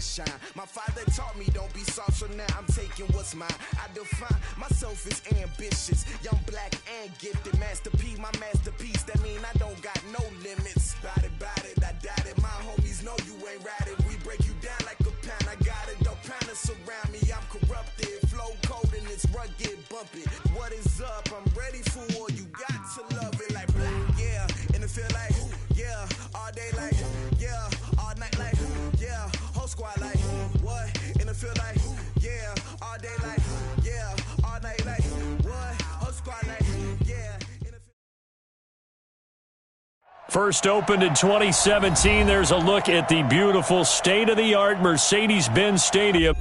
shine. My father taught me don't be soft, so now I'm taking what's mine. I define myself as ambitious, young, black, and gifted. Master P, my masterpiece, that mean I don't got no limits. Bout it, I doubt it. My homies know you ain't ratted. We break you down like a pound. I got it, don't pound us around me. I'm corrupted, flow cold and it's rugged, bumpy. What is up? I'm ready for war. You got to love it like yeah, and it feel like yeah, all day like yeah, all night like yeah, whole squad like what? And it feel like yeah, all day like yeah, all night like what? Whole squad like yeah. First opened in 2017, there's a look at the beautiful state-of-the-art Mercedes-Benz Stadium.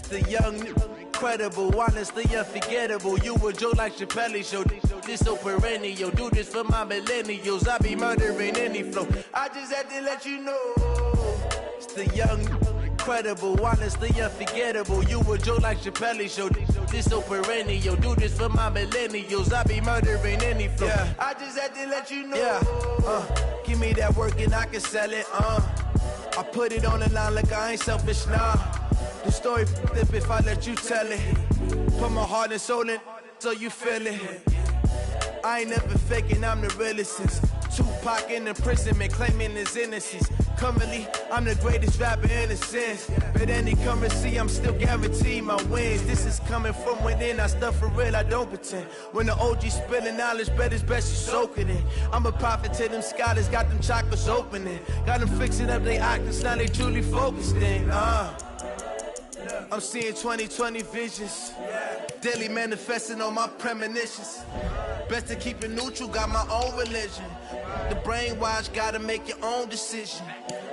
The young, incredible, honestly unforgettable. You a Joe like Chappelle show. This so perennial. Do this for my millennials. I be murdering any flow. I just had to let you know. It's the young, incredible, honestly unforgettable. You a Joe like Chappelle show. This so perennial. Do this for my millennials. I be murdering any flow. Yeah. I just had to let you know. Yeah. Give me that work and I can sell it. I put it on the line like I ain't selfish, nah. The story flip if I let you tell it. Put my heart and soul in so you feel it. I ain't never faking, I'm the realest since Tupac in imprisonment, claiming his innocence. Currently, I'm the greatest rapper in a sense. But any currency, I'm still guaranteed my wins. This is coming from within, I stuff for real, I don't pretend. When the OG spilling knowledge, bet it's best you soak it in. I'm a prophet to them scholars, got them chakras opening. Got them fixing up they octaves, now they truly focused in. I'm seeing 2020 visions, daily manifesting on my premonitions. Best to keep it neutral, got my own religion. The brainwash, gotta make your own decision.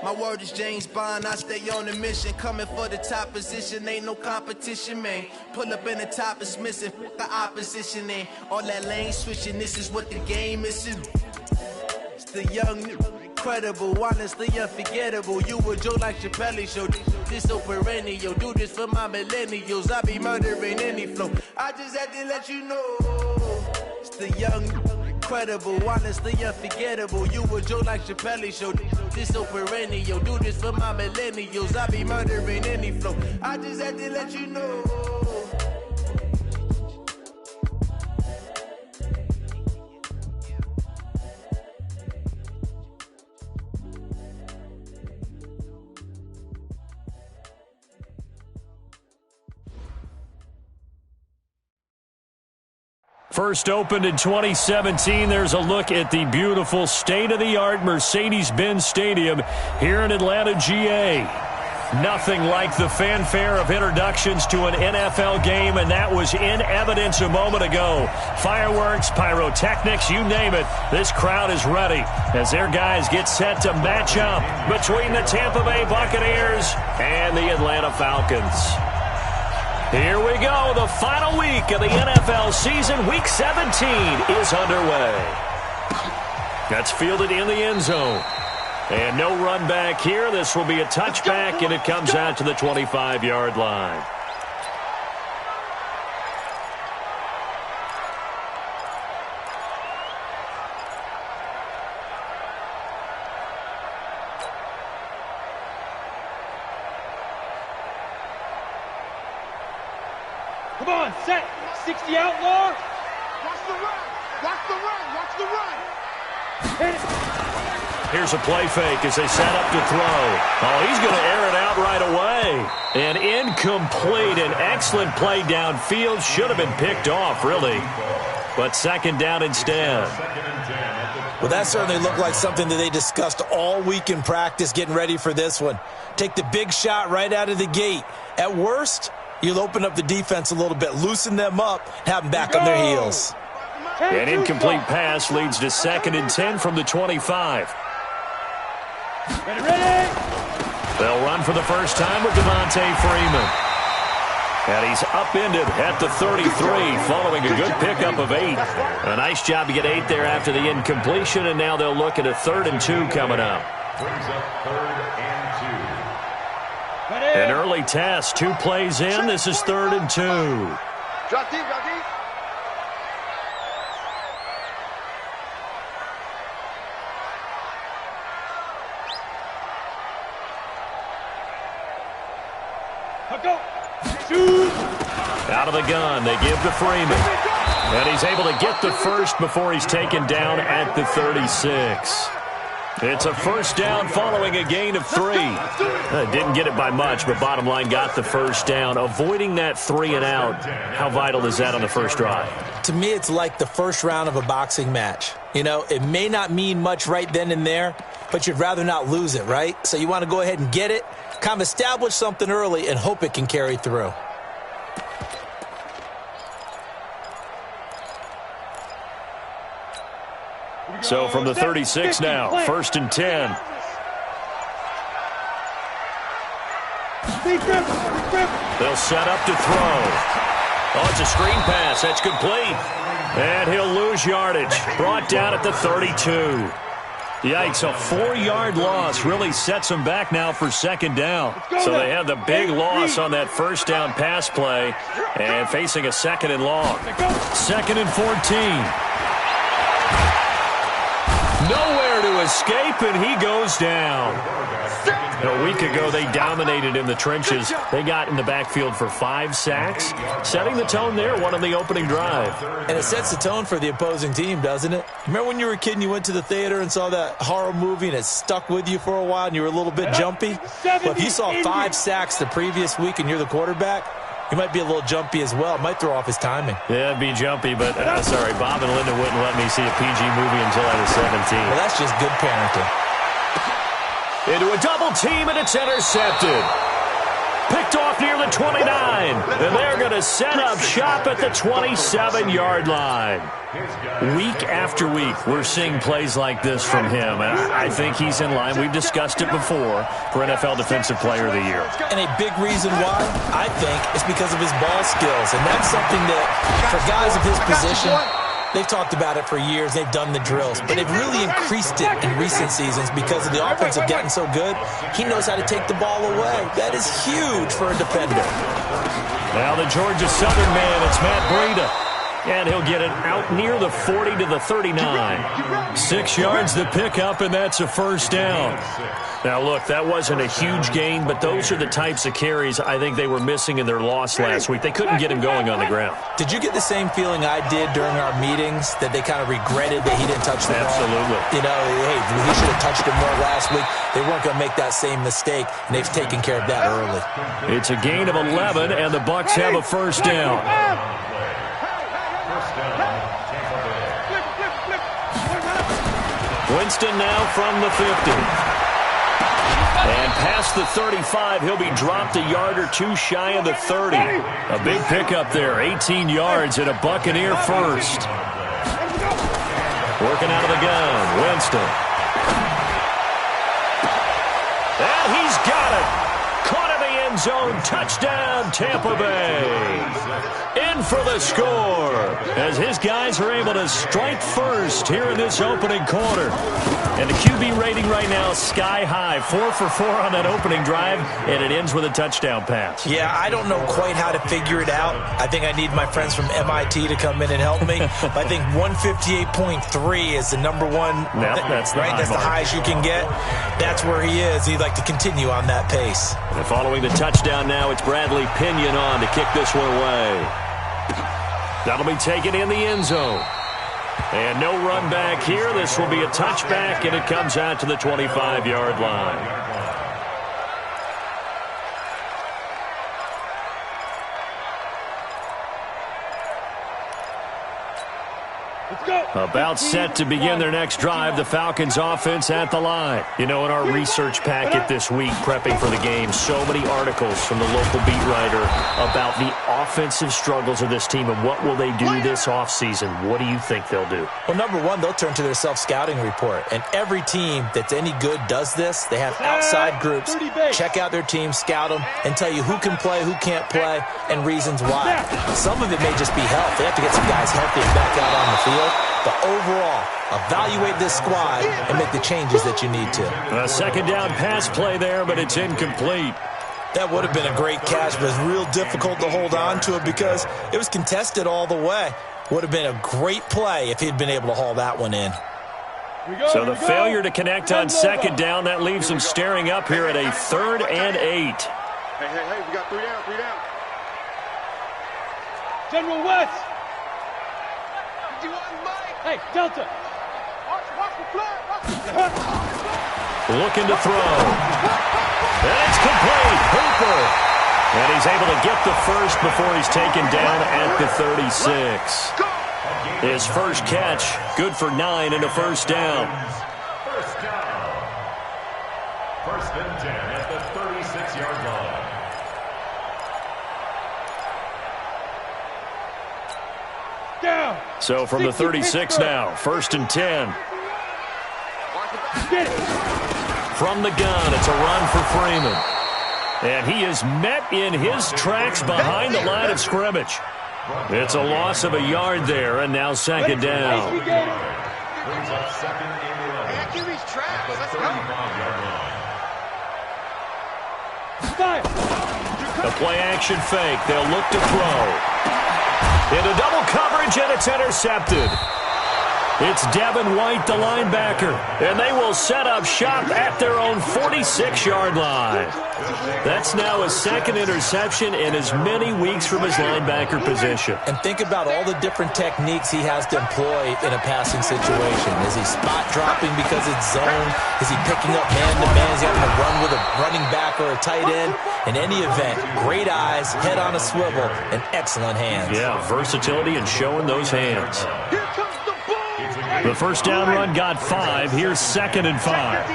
My word is James Bond, I stay on a mission. Coming for the top position, ain't no competition, man. Pull up in the top, it's missing, the opposition ain't. All that lane switching, this is what the game is. It's the young, incredible, honestly unforgettable. You a Joe like Chappelle show. This so perennial. Do this for my millennials. I be murdering any flow. I just had to let you know. It's the young, incredible, honestly unforgettable. You a Joe like Chappelle show. This so perennial. Do this for my millennials. I be murdering any flow. I just had to let you know. First opened in 2017, there's a look at the beautiful state-of-the-art Mercedes-Benz Stadium here in Atlanta, GA. Nothing like the fanfare of introductions to an NFL game, and that was in evidence a moment ago. Fireworks, pyrotechnics, you name it. This crowd is ready as their guys get set to match up between the Tampa Bay Buccaneers and the Atlanta Falcons. Here we go. The final week of the NFL season. Week 17 is underway. That's fielded in the end zone. And no run back here. This will be a touchback, and it comes out to the 25-yard line. Come on, set. 60 outlaw. Watch the run. Watch the run. Watch the run. Hit it. Here's a play fake as they set up to throw. Oh, he's going to air it out right away. An incomplete, an excellent play downfield. Should have been picked off, really. But second down instead. Well, that certainly looked like something that they discussed all week in practice getting ready for this one. Take the big shot right out of the gate. At worst, you'll open up the defense a little bit, loosen them up, have them back on their heels. An incomplete pass leads to 2nd and 10 from the 25. Ready. They'll run for the first time with Devontae Freeman. And he's upended at the 33 following a good pickup of 8. A nice job to get 8 there after the incompletion, and now they'll look at a 3rd and 2 coming up. Brings up 3rd and 2. An early test, 2 plays in. This is 3rd and 2. Drop deep, drop deep. Go. Shoot. Out of the gun, they give to Freeman. And he's able to get the first before he's taken down at the 36. It's a first down following a gain of 3. Didn't get it by much, but bottom line got the first down. Avoiding that 3 and out, how vital is that on the first drive? To me, it's like the first round of a boxing match. You know, it may not mean much right then and there, but you'd rather not lose it, right? So you want to go ahead and get it, kind of establish something early, and hope it can carry through. So from the 36 now, 1st and 10. They'll set up to throw. Oh, it's a screen pass. That's complete. And he'll lose yardage. Brought down at the 32. Yikes, a 4-yard loss really sets them back now for 2nd down. So they have the big loss on that first down pass play and facing a 2nd and long. 2nd and 14. Nowhere to escape, and he goes down. A week ago, they dominated in the trenches. They got in the backfield for 5 sacks, setting the tone there, one on the opening drive. And it sets the tone for the opposing team, doesn't it? Remember when you were a kid and you went to the theater and saw that horror movie and it stuck with you for a while and you were a little bit jumpy? Well, if you saw 5 sacks the previous week and you're the quarterback, he might be a little jumpy as well. Might throw off his timing. Yeah, it'd be jumpy, but sorry, Bob and Linda wouldn't let me see a PG movie until I was 17. Well, that's just good parenting. Into a double team, and it's intercepted. Picked off near the 29, and they're going to set up shop at the 27-yard line. Week after week, we're seeing plays like this from him, and I think he's in line. We've discussed it before for NFL Defensive Player of the Year. And a big reason why, I think, is because of his ball skills, and that's something that, for guys of his position, they've talked about it for years. They've done the drills, but they've really increased it in recent seasons because of the offense have gotten so good. He knows how to take the ball away. That is huge for a defender. Now the Georgia Southern man, it's Matt Breida. And he'll get it out near the 40 to the 39. 6 yards to pick up, and that's a first down. Now, look, that wasn't a huge gain, but those are the types of carries I think they were missing in their loss last week. They couldn't get him going on the ground. Did you get the same feeling I did during our meetings, that they kind of regretted that he didn't touch the ball? Absolutely. You know, hey, he should have touched it more last week. They weren't going to make that same mistake, and they've taken care of that early. It's a gain of 11, and the Bucs have a first down. Winston now from the 50. And past the 35, he'll be dropped a yard or two shy of the 30. A big pickup there, 18 yards and a Buccaneer first. Working out of the gun, Winston. And he's got it. Caught in the end zone, touchdown, Tampa Bay. In for the score as his guys are able to strike first here in this opening quarter. And the QB rating right now sky high, 4 for 4 on that opening drive, and it ends with a touchdown pass. Yeah, I don't know quite how to figure it out. I think I need my friends from MIT to come in and help me. But I think 158.3 is the number one. That's the right. That's the highest you can get. That's where he is. He'd like to continue on that pace. And following the touchdown now, it's Bradley Pinion on to kick this one away. That'll be taken in the end zone. And no run back here. This will be a touchback, and it comes out to the 25-yard line. About set to begin their next drive, the Falcons offense at the line. You know, in our research packet this week, prepping for the game, so many articles from the local beat writer about the offensive struggles of this team and what will they do this offseason. What do you think they'll do? Well, number one, they'll turn to their self-scouting report. And every team that's any good does this. They have outside groups, check out their team, scout them, and tell you who can play, who can't play, and reasons why. Some of it may just be health. They have to get some guys healthy and back out on the field. But overall, evaluate this squad and make the changes that you need to. A second down pass play there, but it's incomplete. That would have been a great catch, but it's real difficult to hold on to it because it was contested all the way. Would have been a great play if he'd been able to haul that one in. So the failure to connect on second down, that leaves them staring up here at a 3rd and 8. Hey, we got 3 down, 3 down. General West. Hey, Delta. Watch the flag. Looking to throw. And it's complete. Hooper. And he's able to get the first before he's taken down at the 36. His first catch, good for 9 and a first down. First down. 1st and 10 at the 36-yard line. Down. So from the 36 now, 1st and 10. From the gun, it's a run for Freeman. And he is met in his tracks behind the line of scrimmage. It's a loss of a yard there, and now 2nd down. Brings up 2nd and 11. The 35-yard line. The play-action fake. They'll look to throw. Into double coverage, and it's intercepted. It's Devin White, the linebacker, and they will set up shop at their own 46-yard line. That's now his 2nd interception in as many weeks from his linebacker position. And think about all the different techniques he has to employ in a passing situation. Is he spot dropping because it's zone? Is he picking up man-to-man? Is he having to run with a running back or a tight end? In any event, great eyes, head on a swivel, and excellent hands. Yeah, versatility and showing those hands. The first down run got 5. Here's 2nd and 5.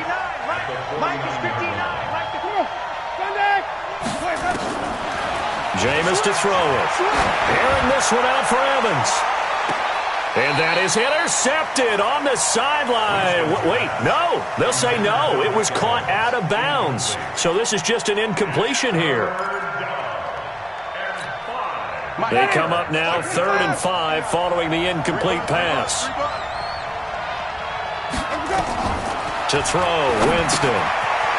Jameis to throw it. Airing this one out for Evans. And that is intercepted on the sideline. Wait, no. They'll say no. It was caught out of bounds. So this is just an incompletion here. They come up now 3rd and 5 following the incomplete pass. To throw, Winston.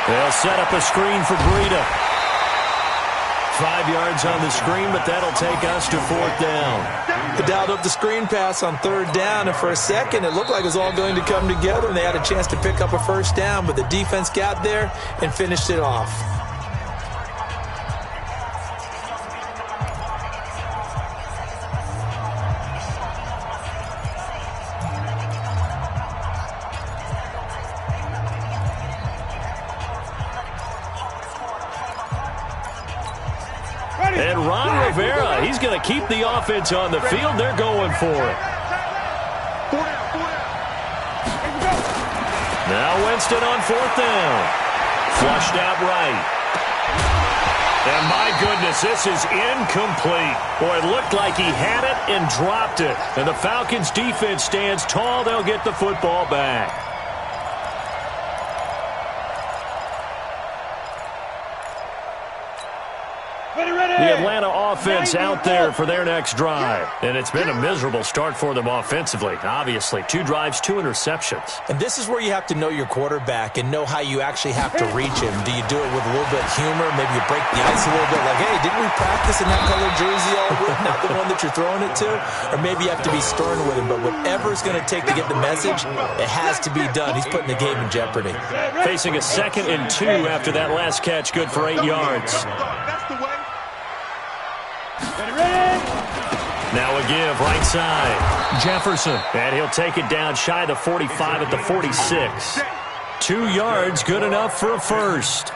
They'll set up a screen for Breida. 5 yards on the screen, but that'll take us to 4th down. They dialed up the screen pass on 3rd down, and for a second it looked like it was all going to come together, and they had a chance to pick up a first down, but the defense got there and finished it off. And Ron Rivera, he's going to keep the offense on the field. They're going for it. Now Winston on 4th down. Flushed out right. And my goodness, this is incomplete. Boy, it looked like he had it and dropped it. And the Falcons defense stands tall. They'll get the football back. The Atlanta offense out there for their next drive. And it's been a miserable start for them offensively, obviously. 2 drives, 2 interceptions. And this is where you have to know your quarterback and know how you actually have to reach him. Do you do it with a little bit of humor? Maybe you break the ice a little bit like, hey, didn't we practice in that colored jersey all week? Not the one that you're throwing it to? Or maybe you have to be stern with him. But whatever it's going to take to get the message, it has to be done. He's putting the game in jeopardy. Facing a 2nd and 2 after that last catch, good for 8 yards. Now a give, right side. Jefferson. And he'll take it down shy of the 45 at the 46. 2 yards, good enough for a first.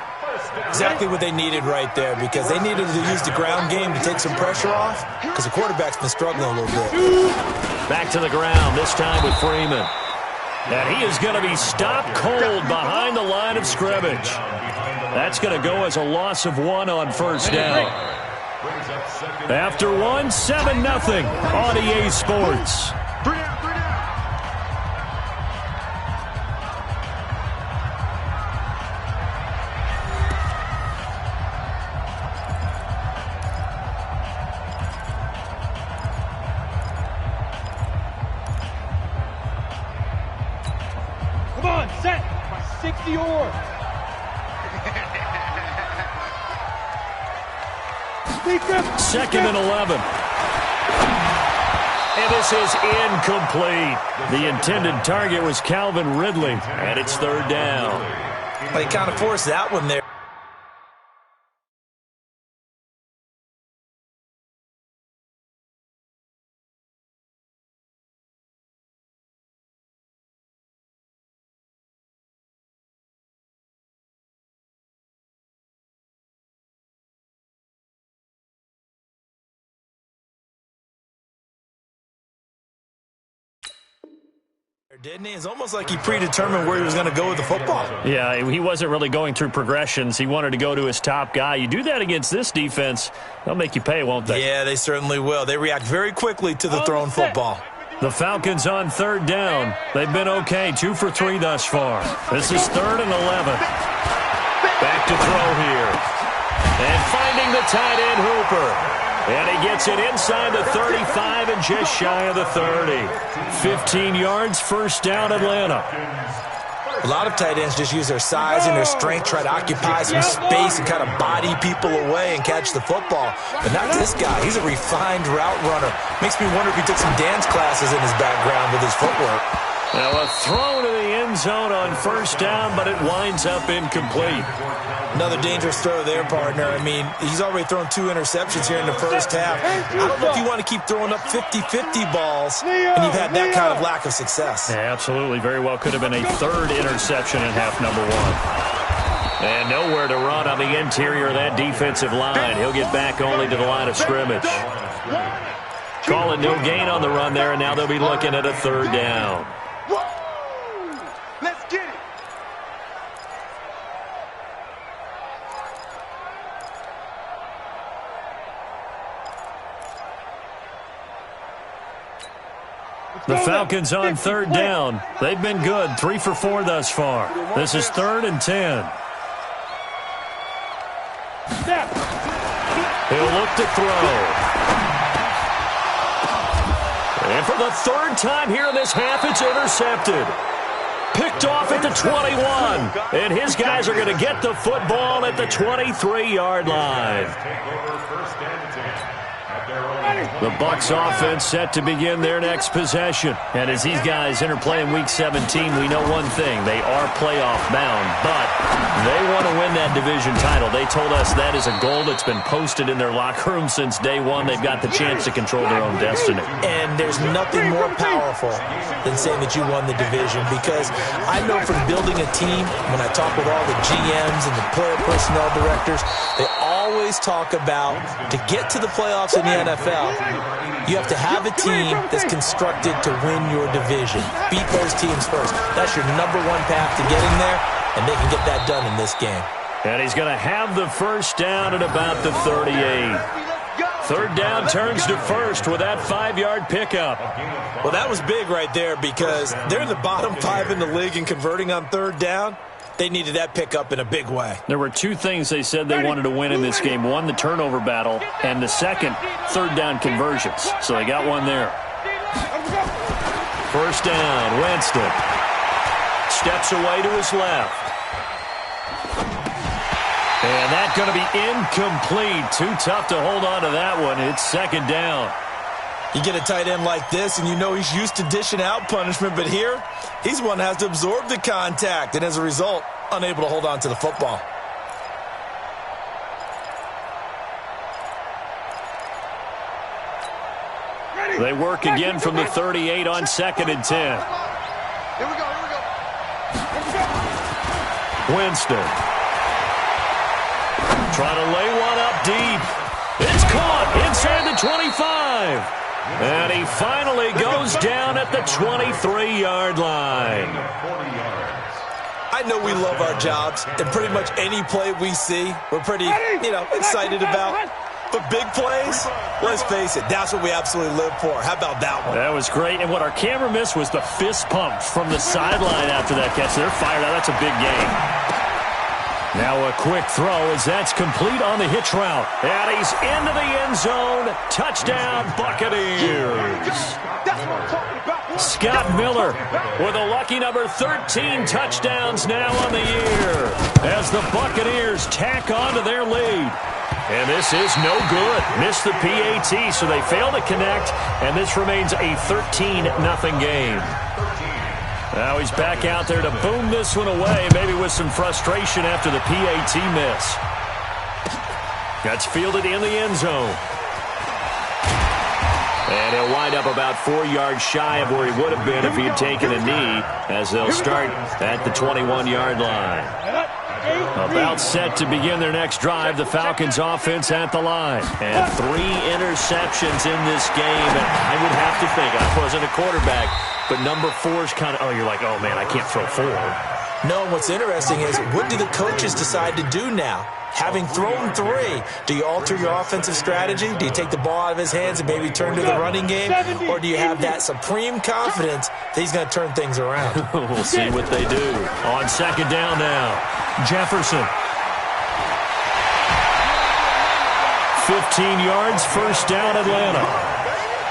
Exactly what they needed right there, because they needed to use the ground game to take some pressure off, because the quarterback's been struggling a little bit. Back to the ground, this time with Freeman. And he is going to be stopped cold behind the line of scrimmage. That's going to go as a loss of 1 on first down. After 1, 7-0 on EA Sports. Come on, set. 60-or. Second and 11. And this is incomplete. The intended target was Calvin Ridley, and it's third down. They kind of forced that one there. Didn't he? It's almost like he predetermined where he was going to go with the football. Yeah, he wasn't really going through progressions. He wanted to go to his top guy. You do that against this defense, they'll make you pay, won't they? Yeah, they certainly will. They react very quickly to the thrown football. The Falcons on third down. They've been okay, 2 for 3 thus far. This is third and 11. Back to throw here. And finding the tight end, Hooper. And he gets it inside the 35 and just shy of the 30. 15 yards, first down, Atlanta. A lot of tight ends just use their size and their strength, try to occupy some space and kind of body people away and catch the football. But not this guy. He's a refined route runner. Makes me wonder if he took some dance classes in his background with his footwork. Now a throw to the end zone on first down, but it winds up incomplete. Another dangerous throw there, partner. I mean, he's already thrown 2 interceptions here in the first half. I don't know if you want to keep throwing up 50-50 balls and you've had that kind of lack of success. Yeah, absolutely. Very well could have been a third interception in half number 1. And nowhere to run on the interior of that defensive line. He'll get back only to the line of scrimmage. Calling no gain on the run there, and now they'll be looking at a third down. Let's get it. The Falcons on third down. They've been good, 3 for 4 thus far. This is third and 10. He'll look to throw. And for the third time here in this half, it's intercepted. Picked off at the 21. And his guys are going to get the football at the 23-yard line. The Bucs offense set to begin their next possession. And as these guys enter play in Week 17, we know one thing. They are playoff bound, but they want to win that division title. They told us that is a goal that's been posted in their locker room since day one. They've got the chance to control their own destiny. And there's nothing more powerful than saying that you won the division, because I know from building a team, when I talk with all the GMs and the player personnel directors, they always talk about, to get to the playoffs in the NFL, you have to have a team that's constructed to win your division. Beat those teams first. That's your number 1 path to getting there, and they can get that done in this game. And he's going to have the first down at about the 38. Third down turns to first with that 5-yard pickup. Well, that was big right there, because they're in the bottom 5 in the league in converting on third down. They needed that pickup in a big way. There were 2 things they said they wanted to win in this game. One, the turnover battle, and the second, third down conversions. So they got one there. First down, Winston. Steps away to his left. And that's going to be incomplete. Too tough to hold on to that one. It's second down. You get a tight end like this, and you know he's used to dishing out punishment, but here, he's one that has to absorb the contact, and as a result, unable to hold on to the football. They work again from the 38 on second and 10. Here we go. Winston. Trying to lay one up deep. It's caught inside the 25. And he finally goes down at the 23-yard line. I know we love our jobs, and pretty much any play we see, we're pretty, excited about. But big plays, let's face it, that's what we absolutely live for. How about that one? That was great. And what our camera missed was the fist pump from the sideline after that catch. They're fired out. That's a big game. Now a quick throw as that's complete on the hitch route. And he's into the end zone. Touchdown, Buccaneers. Scott Miller with a lucky number 13 touchdowns now on the year as the Buccaneers tack on to their lead. And this is no good. Missed the PAT, so they fail to connect, and this remains a 13-0 game. Now he's back out there to boom this one away, maybe with some frustration after the PAT miss. That's fielded in the end zone. And he'll wind up about 4 yards shy of where he would have been if he had taken a knee, as they'll start at the 21-yard line. About set to begin their next drive, the Falcons offense at the line. And 3 interceptions in this game. And I would have to think, I wasn't a quarterback, but number 4 is kind of, you're like, oh, man, I can't throw 4. No, what's interesting is, what do the coaches decide to do now? Having thrown 3, do you alter your offensive strategy? Do you take the ball out of his hands and maybe turn to the running game? Or do you have that supreme confidence that he's going to turn things around? We'll see what they do. On second down now, Jefferson. 15 yards, first down, Atlanta.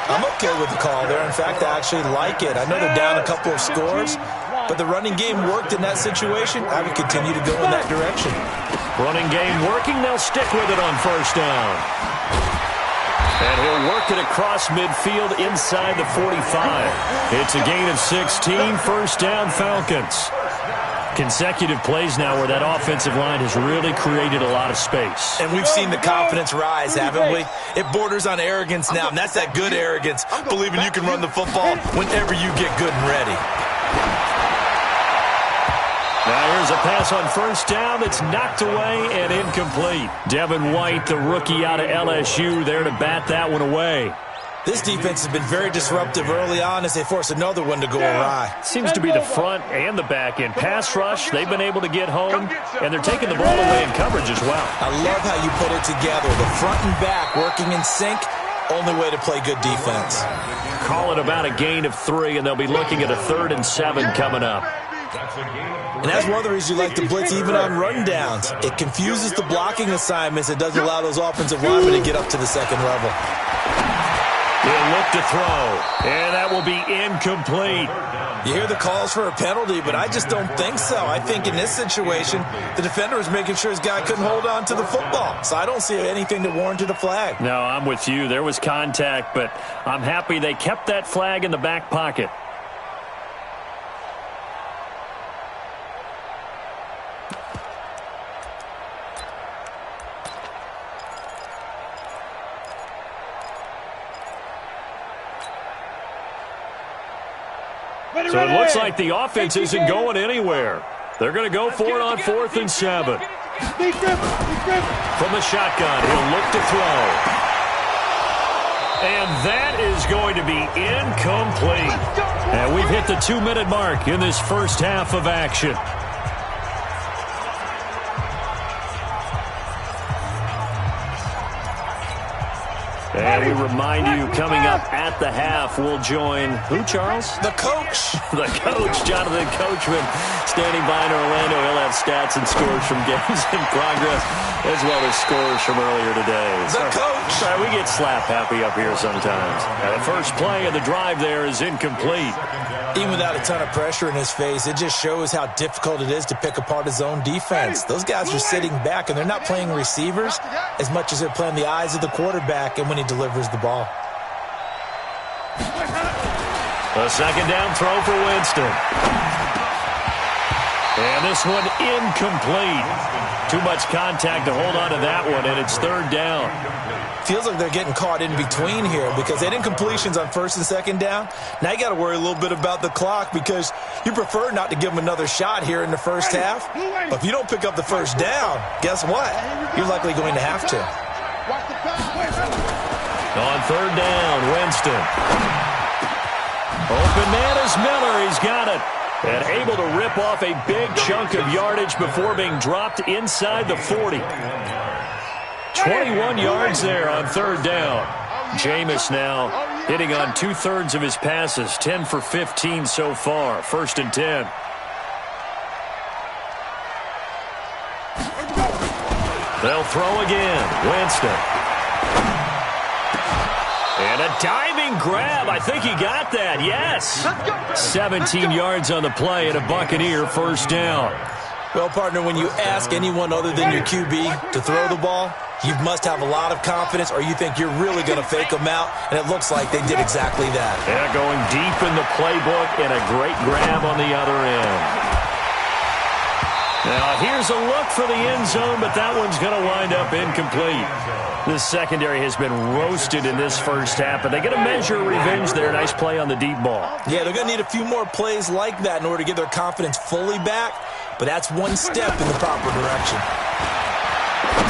I'm okay with the call there. In fact, I actually like it. I know they're down a couple of scores, but the running game worked in that situation. I would continue to go in that direction. Running game working. They'll stick with it on first down. And he'll work it across midfield inside the 45. It's a gain of 16. First down, Falcons. Consecutive plays now where that offensive line has really created a lot of space. And we've seen the confidence rise, haven't we? It borders on arrogance now, and that's that good arrogance, believing you can run the football whenever you get good and ready. Now here's a pass on first down that's knocked away and incomplete. Devin White, the rookie out of LSU, there to bat that one away. This defense has been very disruptive early on as they force another one to go awry. Seems to be the front and the back end. Pass rush, they've been able to get home, and they're taking the ball away in coverage as well. I love how you put it together. The front and back working in sync, only way to play good defense. Call it about a gain of 3, and they'll be looking at a 3rd and 7 coming up. And that's one of the reasons you like to blitz even on rundowns. It confuses the blocking assignments. It doesn't allow those offensive linemen to get up to the second level. He'll look to throw, and that will be incomplete. You hear the calls for a penalty, but I just don't think so. I think in this situation, the defender was making sure his guy couldn't hold on to the football. So I don't see anything that warranted a flag. No, I'm with you. There was contact, but I'm happy they kept that flag in the back pocket. So it looks like the offense isn't going anywhere. They're going to go for it on 4th and 7. From the shotgun, he'll look to throw. And that is going to be incomplete. And we've hit the 2-minute mark in this first half of action. And we remind you, coming up at the half, we'll join who, Charles? The coach. The coach, Jonathan Coachman, standing by in Orlando. He'll have stats and scores from games in progress, as well as scores from earlier today. The coach. Sorry, we get slap happy up here sometimes. The first play of the drive there is incomplete. Even without a ton of pressure in his face, it just shows how difficult it is to pick apart his own defense. Those guys are sitting back, and they're not playing receivers as much as they're playing the eyes of the quarterback and when he delivers the ball. A second down throw for Winston. And this one incomplete. Too much contact to hold on to that one, and it's third down. Feels like they're getting caught in between here because they had incompletions on first and second down. Now you got to worry a little bit about the clock because you prefer not to give them another shot here in the first half. But if you don't pick up the first down, guess what? You're likely going to have to. On third down, Winston. Open man is Miller. He's got it. And able to rip off a big chunk of yardage before being dropped inside the 40. 21 yards there on third down. Jameis now hitting on 2/3 of his passes, 10 for 15 so far. First and 10. They'll throw again. Winston. And a diving grab. I think he got that. Yes. 17 yards on the play and a Buccaneer first down. Well, partner, when you ask anyone other than your QB to throw the ball, you must have a lot of confidence or you think you're really going to fake them out, and it looks like they did exactly that. Yeah, going deep in the playbook and a great grab on the other end. Now, here's a look for the end zone, but that one's going to wind up incomplete. This secondary has been roasted in this first half, but they get a measure of revenge there. Nice play on the deep ball. Yeah, they're going to need a few more plays like that in order to get their confidence fully back, but that's one step in the proper direction.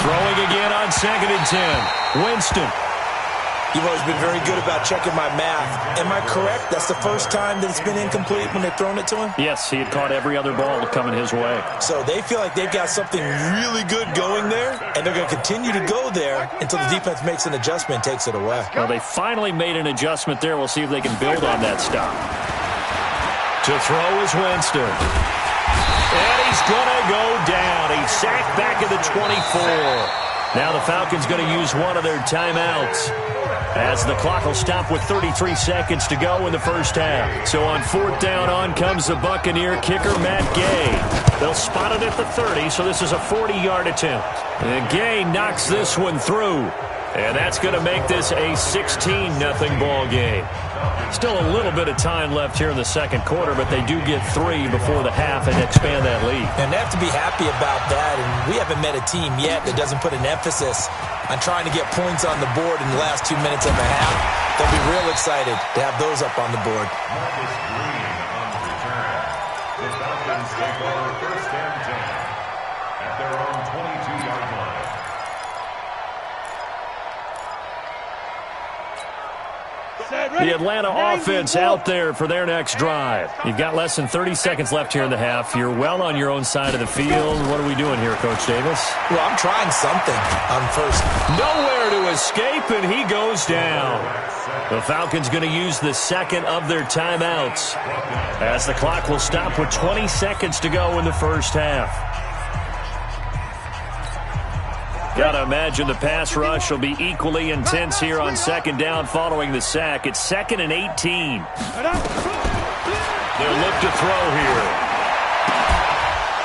Throwing again on second and 10. Winston. You've always been very good about checking my math. Am I correct? That's the first time that it's been incomplete when they've thrown it to him? Yes, he had caught every other ball coming his way. So they feel like they've got something really good going there, and they're going to continue to go there until the defense makes an adjustment and takes it away. Well, they finally made an adjustment there. We'll see if they can build on that stop. To throw is Winston. And he's going to go down. He's sacked back at the 24. Now the Falcons going to use one of their timeouts, as the clock will stop with 33 seconds to go in the first half. So on fourth down, on comes the Buccaneer kicker, Matt Gay. They'll spot it at the 30, so this is a 40-yard attempt. And Gay knocks this one through. And that's going to make this a 16-0 ball game. Still a little bit of time left here in the second quarter, but they do get 3 before the half and expand that lead. And they have to be happy about that. And we haven't met a team yet that doesn't put an emphasis on trying to get points on the board in the last 2 minutes of a half. They'll be real excited to have those up on the board. Marcus Green on the return. The Falcons take over first and 10 at their own 22-yard line. The Atlanta offense out there for their next drive. You've got less than 30 seconds left here in the half. You're well on your own side of the field. What are we doing here, Coach Davis? Well, I'm trying something on first. Nowhere to escape, and he goes down. The Falcons going to use the second of their timeouts, as the clock will stop with 20 seconds to go in the first half. Got to imagine the pass rush will be equally intense here on second down following the sack. It's 2nd and 18. They'll look to throw here.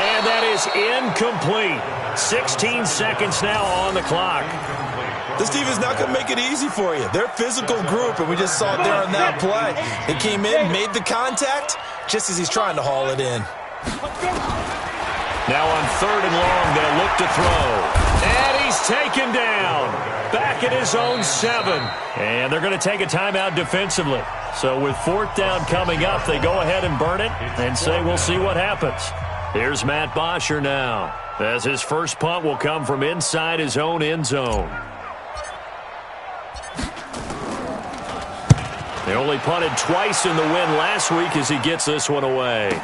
And that is incomplete. 16 seconds now on the clock. This team is not going to make it easy for you. They're a physical group, and we just saw it there on that play. They came in, made the contact, just as he's trying to haul it in. Now on 3rd and long, they'll look to throw. And he's taken down. Back at his own 7. And they're going to take a timeout defensively. So with 4th down coming up, they go ahead and burn it and say we'll see what happens. Here's Matt Bosher now, as his first punt will come from inside his own end zone. They only punted twice in the win last week as he gets this one away.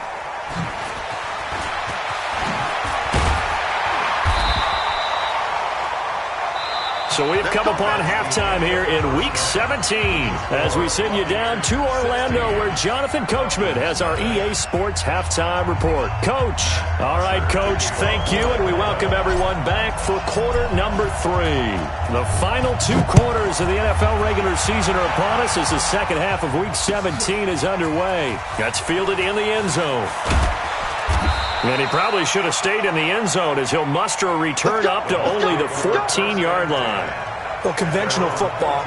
So we've come upon halftime here in Week 17 as we send you down to Orlando, where Jonathan Coachman has our EA Sports Halftime Report. Coach. All right, Coach, thank you, and we welcome everyone back for quarter number 3. The final 2 quarters of the NFL regular season are upon us as the second half of Week 17 is underway. That's fielded in the end zone. And he probably should have stayed in the end zone as he'll muster a return up to only the 14-yard line. Well, conventional football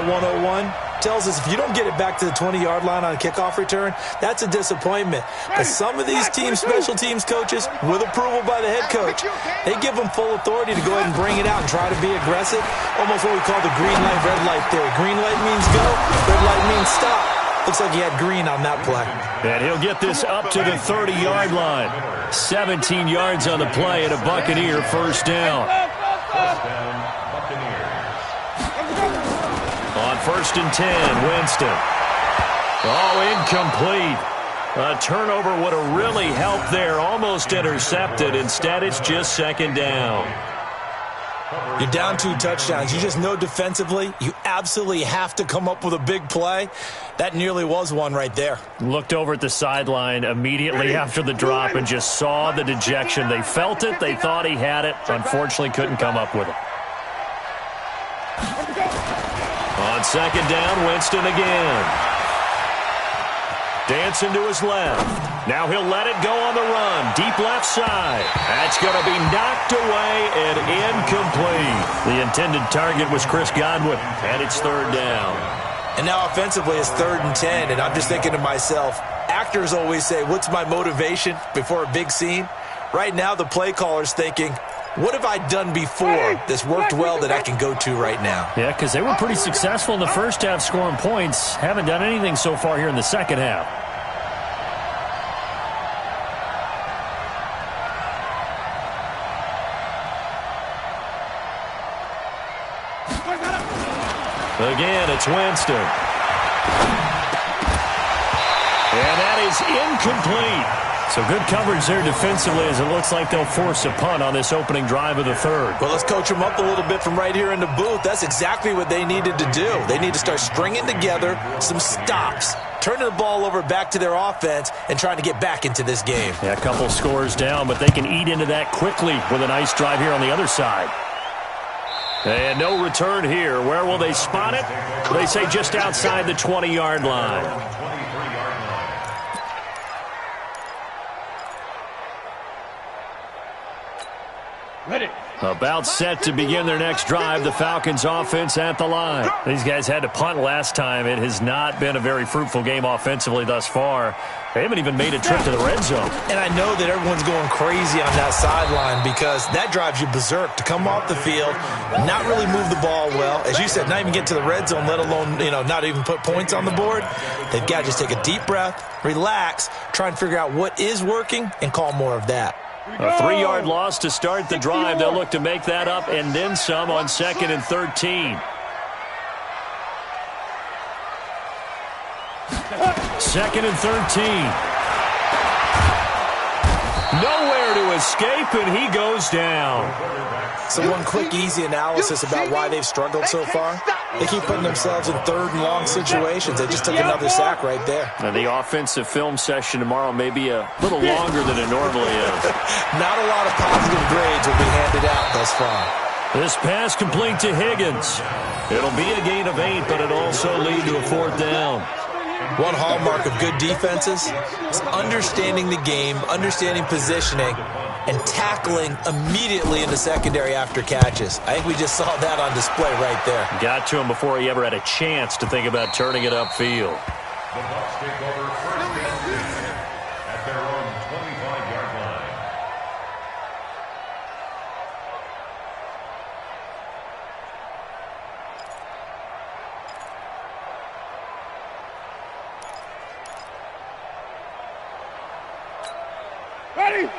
101, tells us if you don't get it back to the 20-yard line on a kickoff return, that's a disappointment. But some of these special teams coaches, with approval by the head coach, they give them full authority to go ahead and bring it out and try to be aggressive. Almost what we call the green light, red light theory. Green light means go, red light means stop. Looks like he had green on that play. And he'll get this up to the 30-yard line. 17 yards on the play and a Buccaneer first down. On 1st and 10, Winston. Oh, incomplete. A turnover would have really helped there. Almost intercepted. Instead, it's just 2nd down. You're down 2 touchdowns. You just know defensively you absolutely have to come up with a big play. That nearly was one right there. Looked over at the sideline immediately after the drop and just saw the dejection. They felt it. They thought he had it. Unfortunately, couldn't come up with it. On 2nd down, Winston again. Dancing to his left. Now he'll let it go on the run. Deep left side. That's going to be knocked away and incomplete. The intended target was Chris Godwin, and it's 3rd down. And now offensively it's 3rd and 10, and I'm just thinking to myself, actors always say, what's my motivation before a big scene? Right now the play caller's thinking, what have I done before that's worked well that I can go to right now? Yeah, because they were pretty successful in the first half scoring points. Haven't done anything so far here in the second half. Again, it's Winston. And that is incomplete. So good coverage there defensively as it looks like they'll force a punt on this opening drive of the 3rd. Well, let's coach them up a little bit from right here in the booth. That's exactly what they needed to do. They need to start stringing together some stops, turning the ball over back to their offense, and trying to get back into this game. Yeah, a couple scores down, but they can eat into that quickly with a nice drive here on the other side. And no return here. Where will they spot it? They say just outside the 20-yard line. Ready. About set to begin their next drive. The Falcons offense at the line. These guys had to punt last time. It has not been a very fruitful game offensively thus far. They haven't even made a trip to the red zone. And I know that everyone's going crazy on that sideline because that drives you berserk to come off the field, not really move the ball well. As you said, not even get to the red zone, let alone, not even put points on the board. They've got to just take a deep breath, relax, try and figure out what is working, and call more of that. A 3-yard loss to start the drive. They'll look to make that up and then some on 2nd and 13. 2nd and 13. Nowhere to escape, and he goes down. So one quick, easy analysis about why they've struggled so far. They keep putting themselves in 3rd and long situations. They just took another sack right there. And the offensive film session tomorrow may be a little longer than it normally is. Not a lot of positive grades will be handed out thus far. This pass complete to Higgins. It'll be a gain of 8, but it'll also lead to a 4th down. One hallmark of good defenses is understanding the game, understanding positioning, and tackling immediately in the secondary after catches. I think we just saw that on display right there. Got to him before he ever had a chance to think about turning it upfield. The Bucs take over 1st and 10 at their own 25-yard line.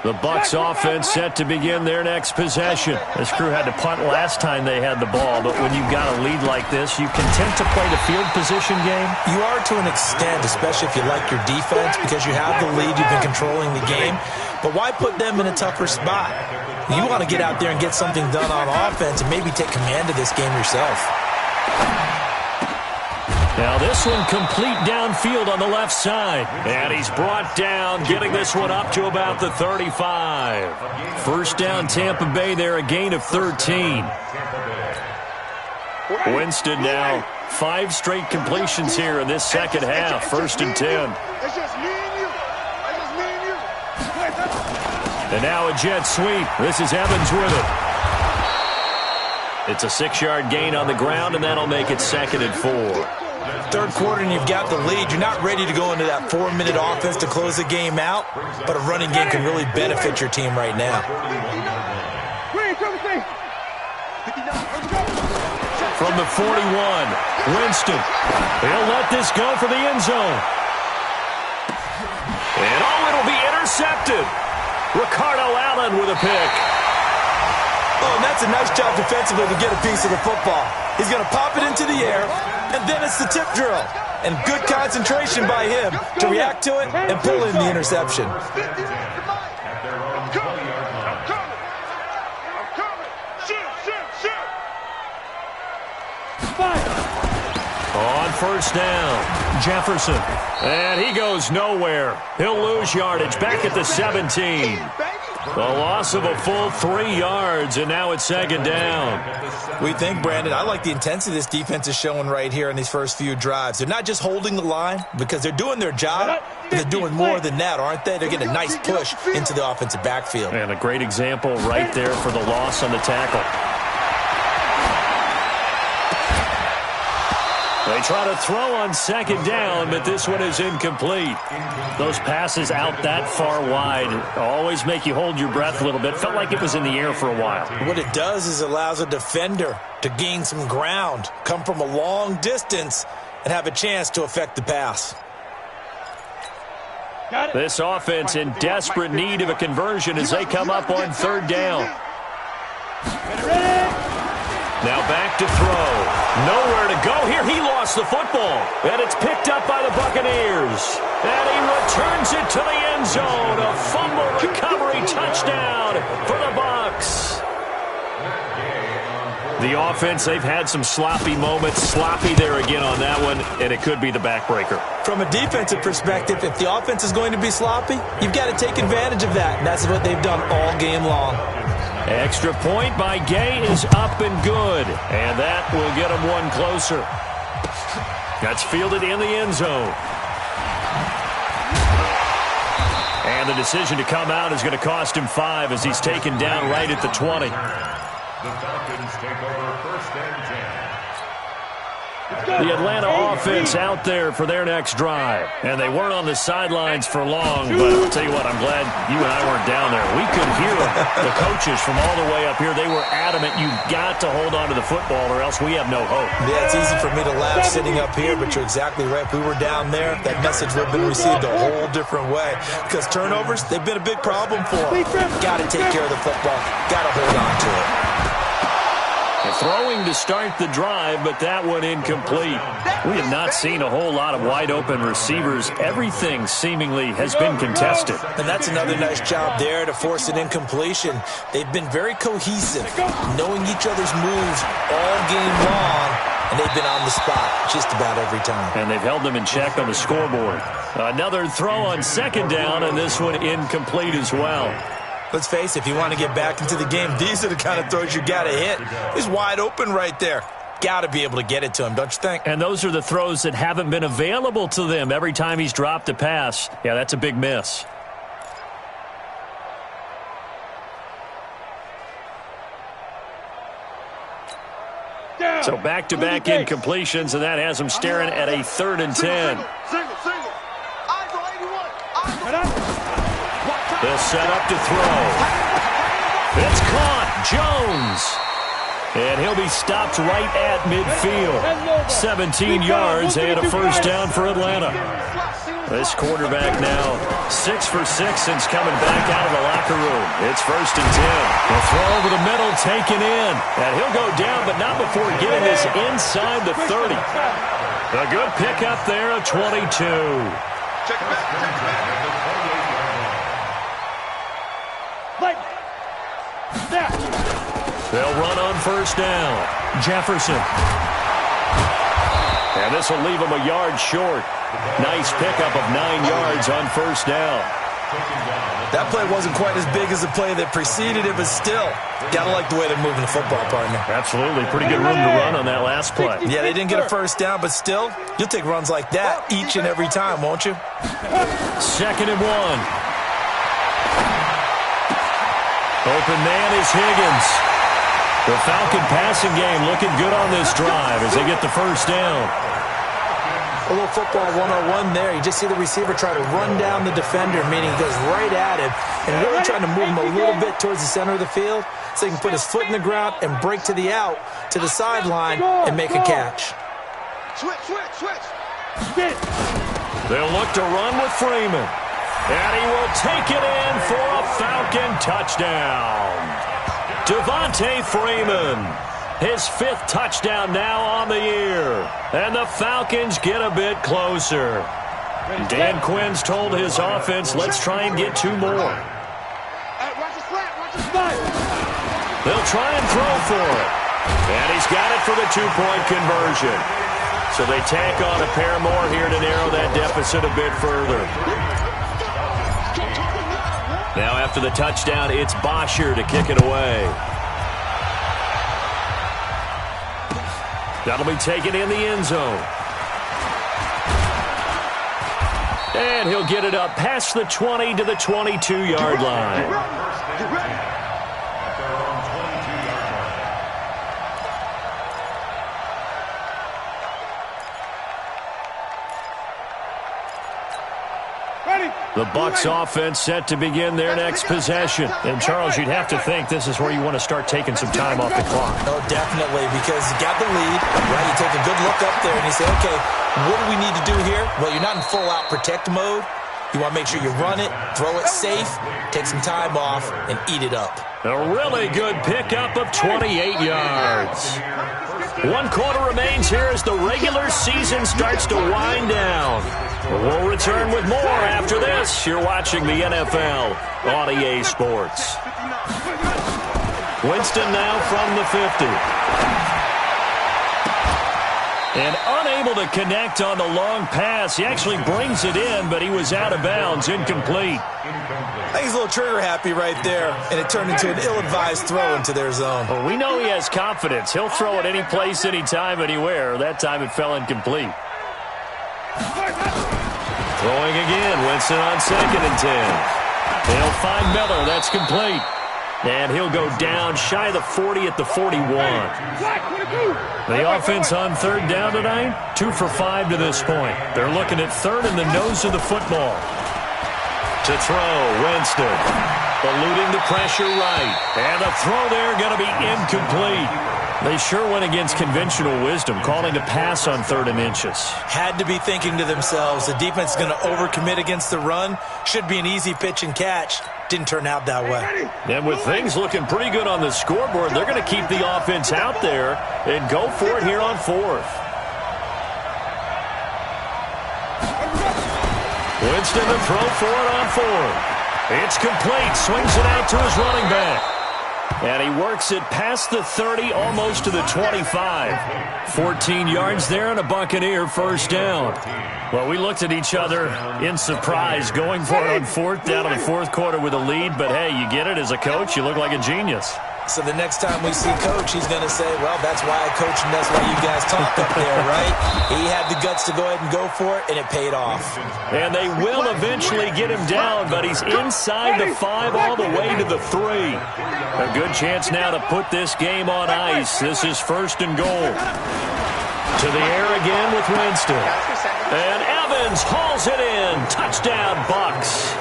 The Bucs offense set to begin their next possession. This crew had to punt last time they had the ball, but when you've got a lead like this, you content to play the field position game? You are to an extent, especially if you like your defense, because you have the lead, you've been controlling the game. But why put them in a tougher spot? You want to get out there and get something done on offense and maybe take command of this game yourself. Now this one complete downfield on the left side. And he's brought down, getting this one up to about the 35. First down Tampa Bay there, a gain of 13. Winston now 5 straight completions here in this second half. 1st and 10. It's just me and you. It's just me and you. And now a jet sweep. This is Evans with it. It's a 6-yard gain on the ground, and that'll make it 2nd and 4. Third quarter and you've got the lead. You're not ready to go into that 4-minute offense to close the game out, but a running game can really benefit your team right now. From the 41, Winston. He'll let this go for the end zone. And it'll be intercepted. Ricardo Allen with a pick. Oh, and that's a nice job defensively to get a piece of the football. He's going to pop it into the air, and then it's the tip drill. And good concentration by him to react to it and pull in the interception. On first down, Jefferson. And he goes nowhere. He'll lose yardage back at the 17. The loss of a full 3 yards, and now it's second down. We think, Brandon, I like the intensity this defense is showing right here in these first few drives. They're not just holding the line because they're doing their job, but they're doing more than that, aren't they? They're getting a nice push into the offensive backfield. And a great example right there for the loss on the tackle. They try to throw on second down, but this one is incomplete. Those passes out that far wide always make you hold your breath a little bit. Felt like it was in the air for a while. What it does is it allows a defender to gain some ground, come from a long distance, and have a chance to affect the pass. This offense in desperate need of a conversion as they come up on third down. Now back to throw. Nowhere to go here. He lost the football. And it's picked up by the Buccaneers. And he returns it to the end zone. A fumble recovery touchdown for the Bucs. The offense, they've had some sloppy moments. Sloppy there again on that one. And it could be the backbreaker. From a defensive perspective, if the offense is going to be sloppy, you've got to take advantage of that. And that's what they've done all game long. Extra point by Gay is up and good. And that will get him one closer. That's fielded in the end zone. And the decision to come out is going to cost him 5 as he's taken down right at the 20. The Falcons take over first and 10. The Atlanta offense out there for their next drive. And they weren't on the sidelines for long, but I'll tell you what, I'm glad you and I weren't down there. We could hear the coaches from all the way up here. They were adamant, you've got to hold on to the football or else we have no hope. Yeah, it's easy for me to laugh sitting up here, but you're exactly right. If we were down there, that message would have been received a whole different way. Because turnovers, they've been a big problem for them. Got to take care of the football. Got to hold on to it. Throwing to start the drive, but that one incomplete. We have not seen a whole lot of wide-open receivers. Everything seemingly has been contested. And that's another nice job there to force an incompletion. They've been very cohesive, knowing each other's moves all game long, and they've been on the spot just about every time. And they've held them in check on the scoreboard. Another throw on second down, and this one incomplete as well. Let's face it, if you want to get back into the game, these are the kind of throws you got to hit. He's wide open right there. Got to be able to get it to him, don't you think? And those are the throws that haven't been available to them every time he's dropped a pass. Yeah, that's a big miss. So back-to-back incompletions, and that has him staring at a 3rd and 10. They'll set up to throw. It's caught. Jones. And he'll be stopped right at midfield. 17 yards and a first down for Atlanta. This quarterback now 6 for 6 since coming back out of the locker room. It's 1st and 10. The throw over the middle taken in. And he'll go down, but not before getting this inside the 30. A good pickup there, a 22. Check it back. They'll run on first down. Jefferson. And this will leave him a yard short. Nice pickup of 9 yards on first down. That play wasn't quite as big as the play that preceded it, but still, got to like the way they're moving the football, partner. Absolutely. Pretty good room to run on that last play. Yeah, they didn't get a first down, but still, you'll take runs like that each and every time, won't you? 2nd and 1. Open man is Higgins. The Falcon passing game looking good on this drive as they get the first down. A little football 101 there. You just see the receiver try to run down the defender, meaning he goes right at him and really trying to move him a little bit towards the center of the field so he can put his foot in the ground and break to the out, to the sideline, and make a catch. Switch. They'll look to run with Freeman. And he will take it in for a Falcon touchdown. Devontae Freeman, his 5th touchdown now on the year. And the Falcons get a bit closer. Dan Quinn's told his offense, let's try and get 2 more. Watch the flat. They'll try and throw for it. And he's got it for the 2-point conversion. So they tack on a pair more here to narrow that deficit a bit further. Now after the touchdown, it's Bosher to kick it away. That'll be taken in the end zone. And he'll get it up past the 20 to the 22-yard line. The Bucs offense set to begin their next possession. And, Charles, you'd have to think this is where you want to start taking some time off the clock. Oh, definitely, because you got the lead, right? You take a good look up there and you say, okay, what do we need to do here? Well, you're not in full-out protect mode. You want to make sure you run it, throw it safe, take some time off, and eat it up. A really good pickup of 28 yards. 1 quarter remains here as the regular season starts to wind down. We'll return with more after this. You're watching the NFL on EA Sports. Winston now from the 50. And unable to connect on the long pass. He actually brings it in, but he was out of bounds, incomplete. I think he's a little trigger happy right there, and it turned into an ill-advised throw into their zone. Well, we know he has confidence. He'll throw it any place, anytime, anywhere. That time it fell incomplete. Throwing again, Winston on 2nd and 10. They'll find Miller. That's complete. And he'll go down shy of the 40 at the 41. The offense on 3rd down tonight, 2 for 5 to this point. They're looking at 3rd in the nose of the football. To throw, Winston. Eluding the pressure right. And the throw there going to be incomplete. They sure went against conventional wisdom, calling to pass on 3rd and inches. Had to be thinking to themselves, the defense is going to overcommit against the run. Should be an easy pitch and catch. Didn't turn out that way. And with things looking pretty good on the scoreboard, they're going to keep the offense out there and go for it here on 4th. Winston to throw for it on 4th. It's complete. Swings it out to his running back. And he works it past the 30, almost to the 25. 14 yards there and a Buccaneer 1st down. Well, we looked at each other in surprise, going for it on 4th down in the 4th quarter with a lead. But, hey, you get it as a coach. You look like a genius. So the next time we see Coach, he's going to say, well, that's why I coach and that's why you guys talk up there, right? He had the guts to go ahead and go for it, and it paid off. And they will eventually get him down, but he's inside the 5 all the way to the 3. A good chance now to put this game on ice. This is 1st and goal. To the air again with Winston. And Evans hauls it in. Touchdown, Bucs.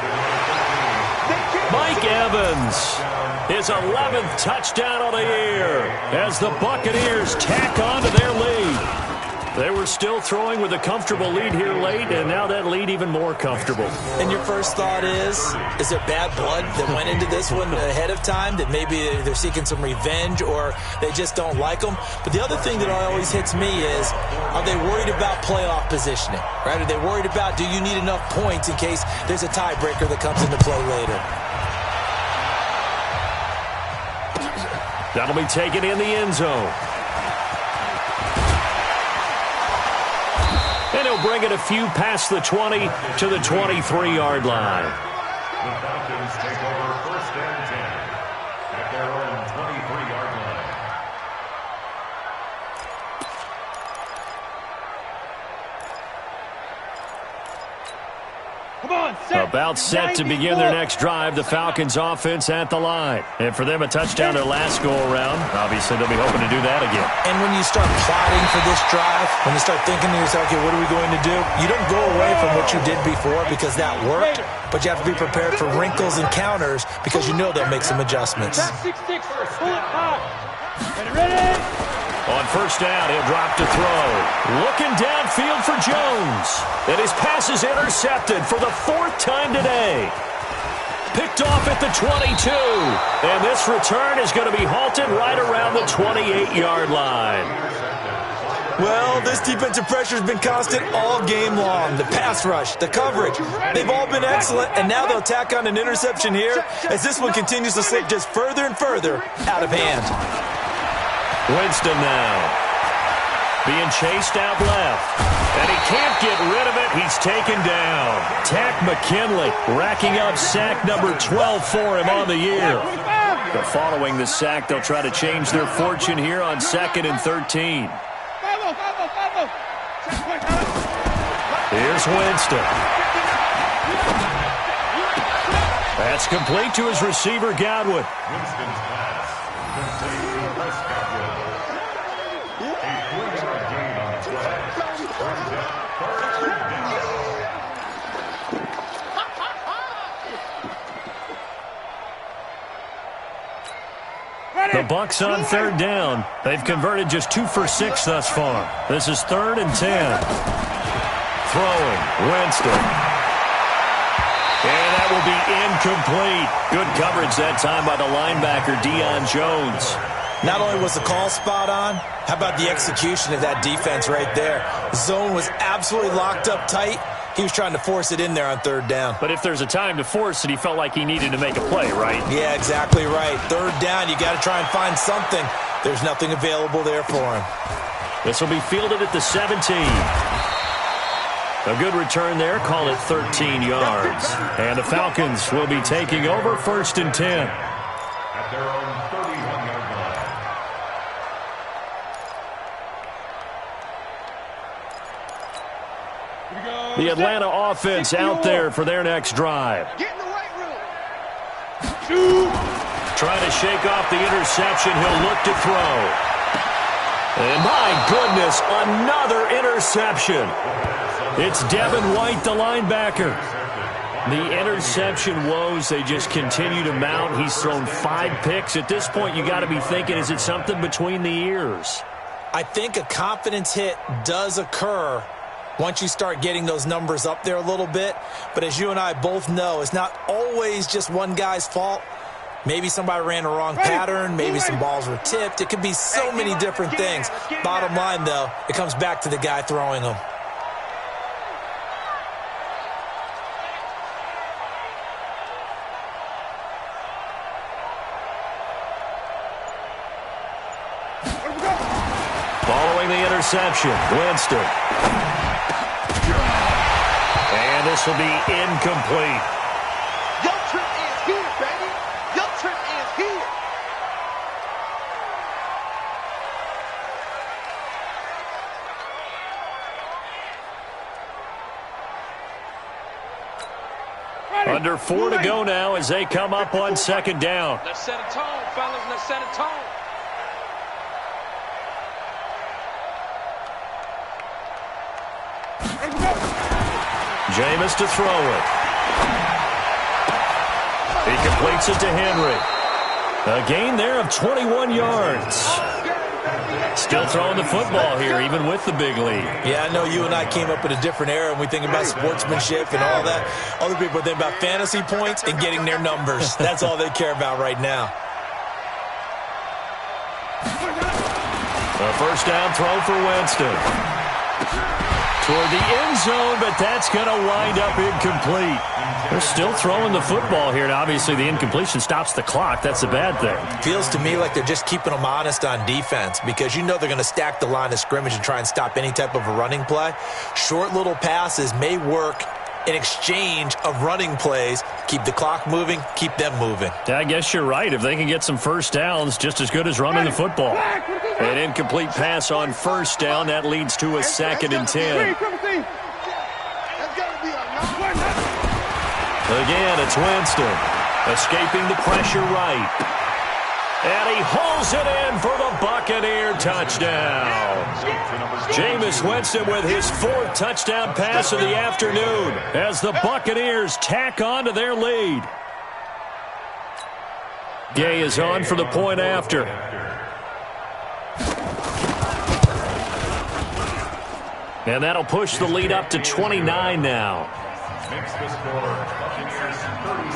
Mike Evans. His 11th touchdown of the year as the Buccaneers tack on to their lead. They were still throwing with a comfortable lead here late, and now that lead even more comfortable. And your first thought is there bad blood that went into this one ahead of time, that maybe they're seeking some revenge or they just don't like them? But the other thing that always hits me is, are they worried about playoff positioning? Right? Are they worried about, do you need enough points in case there's a tiebreaker that comes into play later? That'll be taken in the end zone. And he'll bring it a few past the 20 to the 23-yard line. The Falcons take over 1st and 10 at their own 23-yard line. About set to begin their next drive, the Falcons offense at the line. And for them, a touchdown their last go-around. Obviously, they'll be hoping to do that again. And when you start plotting for this drive, when you start thinking to yourself, okay, what are we going to do? You don't go away from what you did before because that worked, but you have to be prepared for wrinkles and counters because you know they'll make some adjustments. On first down, he'll drop to throw. Looking downfield for Jones. And his pass is intercepted for the 4th time today. Picked off at the 22. And this return is going to be halted right around the 28-yard line. Well, this defensive pressure has been constant all game long. The pass rush, the coverage, they've all been excellent, and now they'll tack on an interception here as this one continues to slip just further and further out of hand. Winston now. Being chased out left. And he can't get rid of it. He's taken down. Tack McKinley racking up sack number 12 for him on the year. But following the sack, they'll try to change their fortune here on 2nd and 13. Here's Winston. That's complete to his receiver, Godwin. Winston's pass. Complete to Prescott Jones. A 3-yard gain on the play. Brings up 3rd down. The Bucs on 3rd down. They've converted just 2 for 6 thus far. This is 3rd and 10. Throwing, Winston. And that will be incomplete. Good coverage that time by the linebacker, Deion Jones. Not only was the call spot on, how about the execution of that defense right there? The zone was absolutely locked up tight. He was trying to force it in there on 3rd down. But if there's a time to force it, he felt like he needed to make a play, right? Yeah, exactly right. 3rd down, you got to try and find something. There's nothing available there for him. This will be fielded at the 17. A good return there, call it 13 yards. And the Falcons will be taking over 1st and 10. At their own 31-yard line. The Atlanta offense out there for their next drive. Get in the right room. Trying to shake off the interception. He'll look to throw. And my goodness, another interception. It's Devin White, the linebacker. The interception woes, they just continue to mount. He's thrown 5 picks. At this point, you got to be thinking, is it something between the ears? I think a confidence hit does occur once you start getting those numbers up there a little bit. But as you and I both know, it's not always just one guy's fault. Maybe somebody ran the wrong pattern. Maybe some balls were tipped. It could be so many different things. Bottom line, though, it comes back to the guy throwing them. Following the interception, Winston. And this will be incomplete. Your trip is here, baby. Your trip is here. Under 4 to go now as they come up on 2nd down. Let's set a tone, fellas. Let's set a tone. Jameis to throw it. He completes it to Henry. A gain there of 21 yards. Still throwing the football here, even with the big lead. Yeah, I know you and I came up in a different era, and we think about sportsmanship and all that. Other people think about fantasy points and getting their numbers. That's all they care about right now. A first down throw for Winston. Toward the end zone, but that's going to wind up incomplete. They're still throwing the football here, and obviously the incompletion stops the clock. That's a bad thing. Feels to me like they're just keeping them honest on defense because you know they're going to stack the line of scrimmage and try and stop any type of a running play. Short little passes may work in exchange of running plays. Keep the clock moving, keep them moving. I guess you're right. If they can get some first downs, just as good as running the football. An incomplete pass on first down. That leads to a 2nd and 10. That's got to be a Again, it's Winston. Escaping the pressure right. And he hauls it in for the Buccaneer touchdown. Jameis Winston with his 4th touchdown pass of the afternoon as the Buccaneers tack on to their lead. Gay is on for the point after. And that'll push the lead up to 29 now. Makes the score Buccaneers 37,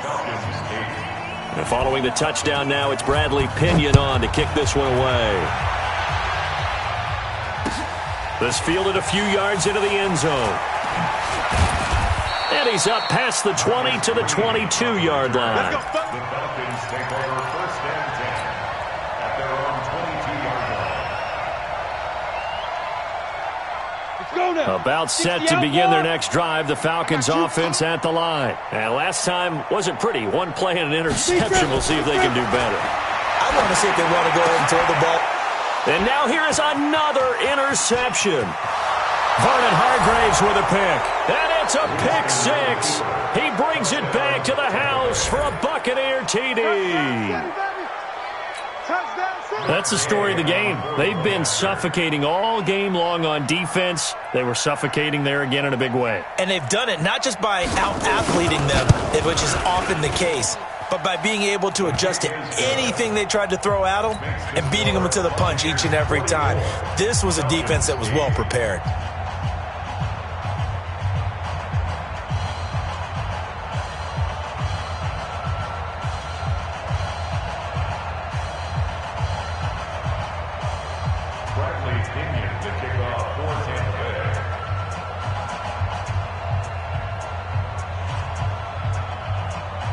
Falcons 8. And following the touchdown now, it's Bradley Pinion on to kick this one away. This fielded a few yards into the end zone. And he's up past the 20 to the 22-yard line. The Falcons take over 1st and 10 at their own 22-yard line. About set to begin their next drive. The Falcons offense at the line. And last time wasn't pretty. One play and an interception. We'll see if they can do better. I want to see if they want to go ahead and throw the ball. And now here is another interception. Vernon Hargraves with a pick. And it's a pick 6. He brings it back to the house for a Buccaneer TD. That's the story of the game. They've been suffocating all game long on defense. They were suffocating there again in a big way. And they've done it not just by out-athleting them, which is often the case, but by being able to adjust to anything they tried to throw at them and beating them to the punch each and every time. This was a defense that was well prepared.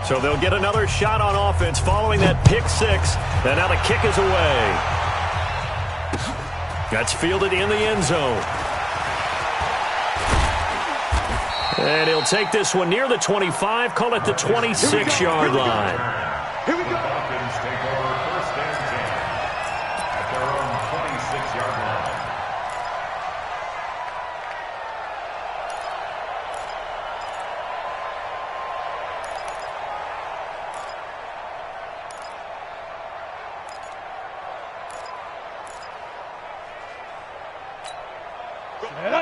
So they'll get another shot on offense following that pick 6. And now the kick is away. That's fielded in the end zone. And he'll take this one near the 25, call it the 26-yard line. Here we go. Falcons take over 1st and 10 at their own 26-yard line.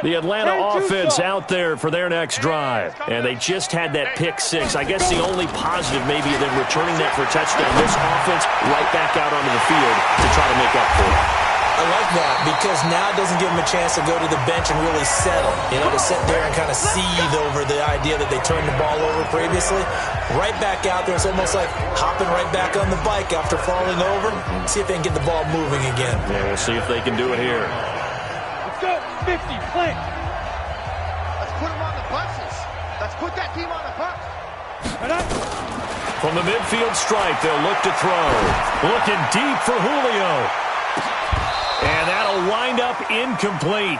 The Atlanta offense out there for their next drive. And they just had that pick 6. I guess the only positive maybe of them returning that for a touchdown. This offense right back out onto the field to try to make up for it. I like that because now it doesn't give them a chance to go to the bench and really settle. You know, to sit there and kind of seethe over the idea that they turned the ball over previously. Right back out there. It's almost like hopping right back on the bike after falling over. See if they can get the ball moving again. Yeah, we'll see if they can do it here. 50, plant. Let's put them on the buses. Let's put that team on the bus. From the midfield stripe, they'll look to throw. Looking deep for Julio. And that'll wind up incomplete.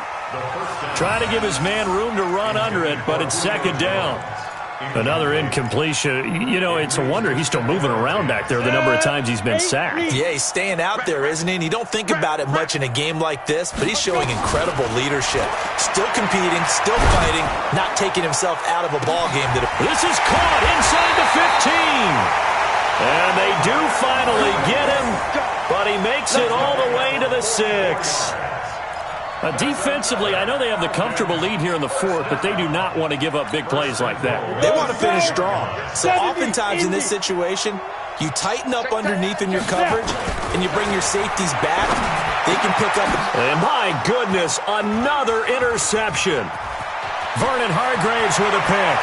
Trying to give his man room to run under it, but it's 2nd down. Another incompletion. You know, it's a wonder he's still moving around back there the number of times he's been sacked. Yeah, he's staying out there, isn't he? And you don't think about it much in a game like this, but he's showing incredible leadership. Still competing, still fighting, not taking himself out of a ball game. This is caught inside the 15. And they do finally get him, but he makes it all the way to the 6. Defensively, I know they have the comfortable lead here in the 4th, but they do not want to give up big plays like that. They want to finish strong. So oftentimes in this situation, you tighten up underneath in your coverage, and you bring your safeties back. They can pick up. And my goodness, another interception. Vernon Hargraves with a pick.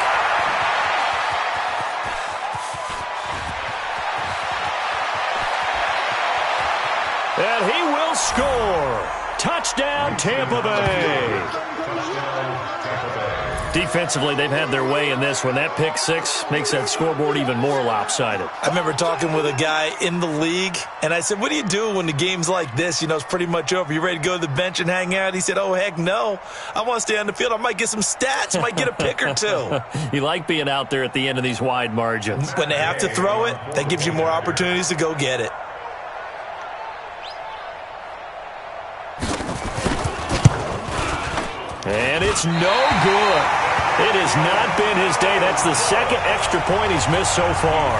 And he will score. Touchdown, Tampa Bay. Defensively, they've had their way in this one. That pick 6 makes that scoreboard even more lopsided. I remember talking with a guy in the league, and I said, what do you do when the game's like this? You know, it's pretty much over. You ready to go to the bench and hang out? He said, oh, heck no. I want to stay on the field. I might get some stats. I might get a pick or two. You like being out there at the end of these wide margins. When they have to throw it, that gives you more opportunities to go get it. And it's no good. It has not been his day. That's the second extra point he's missed so far.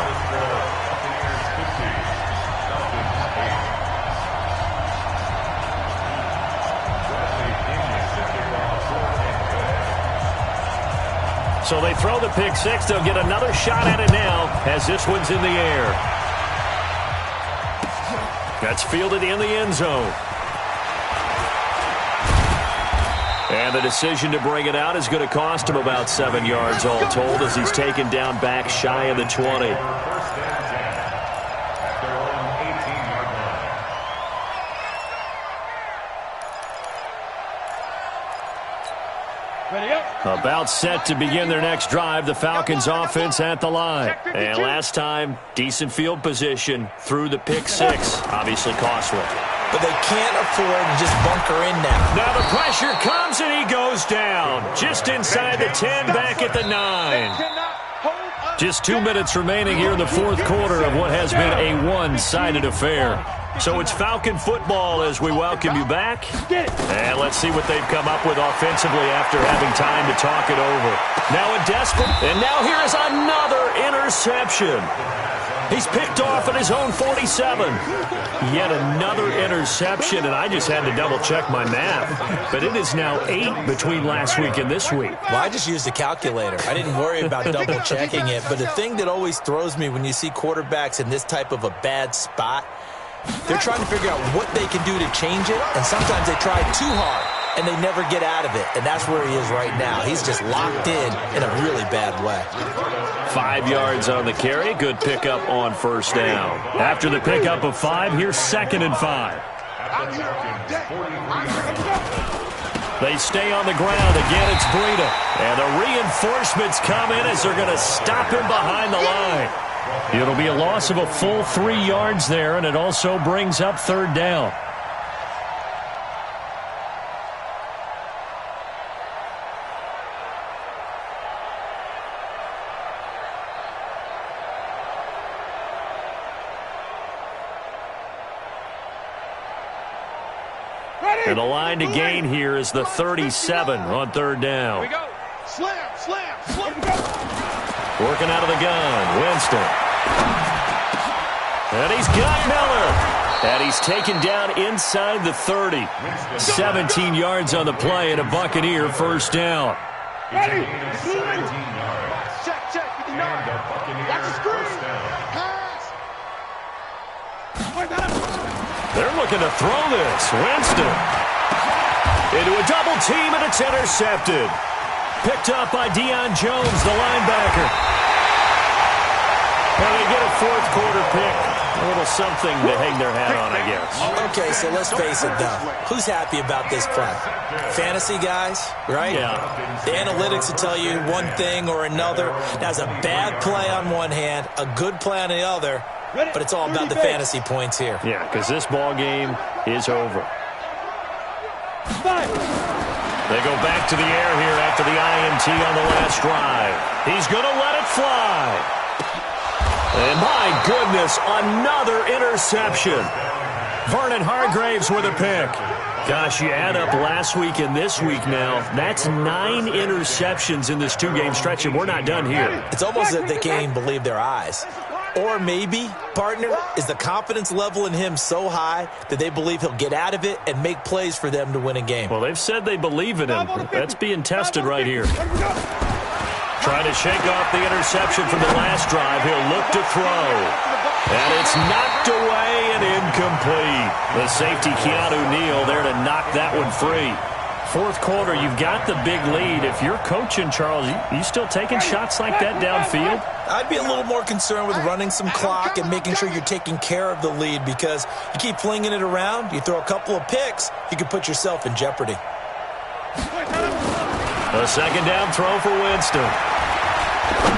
So they throw the pick six. They'll get another shot at it now as this one's in the air. That's fielded in the end zone. And the decision to bring it out is going to cost him about 7 yards all told as he's taken down back shy of the 20. About set to begin their next drive. The Falcons offense at the line. And last time, decent field position through the pick six. Obviously costly. But they can't afford to just bunker in now. Now the pressure comes and he goes down. Just inside the 10, back at the 9. Just 2 minutes remaining here in the fourth quarter of what has been a one-sided affair. So it's Falcon football as we welcome you back. And let's see what they've come up with offensively after having time to talk it over. Now a desperate, and now here is another interception. He's picked off at his own 47. Yet another interception, and I just had to double-check my math. But it is now 8 between last week and this week. Well, I just used a calculator. I didn't worry about double-checking it. But the thing that always throws me when you see quarterbacks in this type of a bad spot, they're trying to figure out what they can do to change it, and sometimes they try too hard, and they never get out of it. And that's where he is right now. He's just locked in a really bad way. 5 yards on the carry. Good pickup on first down. After the pickup of 5, here's 2nd and 5. They stay on the ground. Again, it's Breida. And the reinforcements come in as they're going to stop him behind the line. It'll be a loss of a full 3 yards there, and it also brings up 3rd down. And the line to gain here is the 37 on 3rd down. We go. Slam. Working out of the gun, Winston. And he's got Miller. And he's taken down inside the 30. 17 yards on the play and a Buccaneer first down. Ready. Check. 59. Watch the screen. Pass. They're looking to throw this. Winston. Into a double team, and it's intercepted. Picked up by Deion Jones, the linebacker. And they get a fourth quarter pick. A little something to hang their hat on, I guess. Okay, so let's face it, though. Who's happy about this play? Fantasy guys, right? Yeah. The analytics will tell you one thing or another. That's a bad play on one hand, a good play on the other, but it's all about the fantasy points here. Yeah, because this ball game is over. They go back to the air here after the INT on the last drive. He's going to let it fly. And my goodness, another interception. Vernon Hargraves with a pick. Gosh, you add up last week and this week now, that's 9 interceptions in this 2-game stretch, and we're not done here. It's almost as if they can't even believe their eyes. Or maybe, partner, is the confidence level in him so high that they believe he'll get out of it and make plays for them to win a game. Well, they've said they believe in him. That's being tested right here. Trying to shake off the interception from the last drive. He'll look to throw. And it's knocked away and incomplete. The safety, Keanu Neal, there to knock that one free. Fourth quarter, you've got the big lead. If you're coaching, Charles, you still taking shots like that downfield? I'd be a little more concerned with running some clock and making sure you're taking care of the lead, because you keep flinging it around, you throw a couple of picks, you could put yourself in jeopardy. A second down throw for Winston.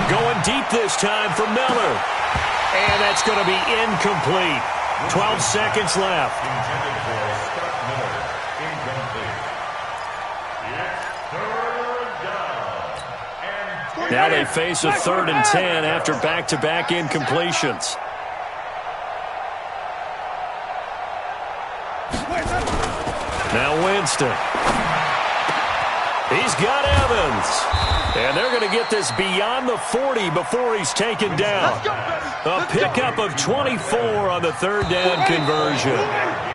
Going deep this time for Miller. And that's going to be incomplete. 12 seconds left. Now they face a 3rd and 10 after back-to-back incompletions. Now Winston. He's got Evans. And they're going to get this beyond the 40 before he's taken down. A pickup of 24 on the third down conversion.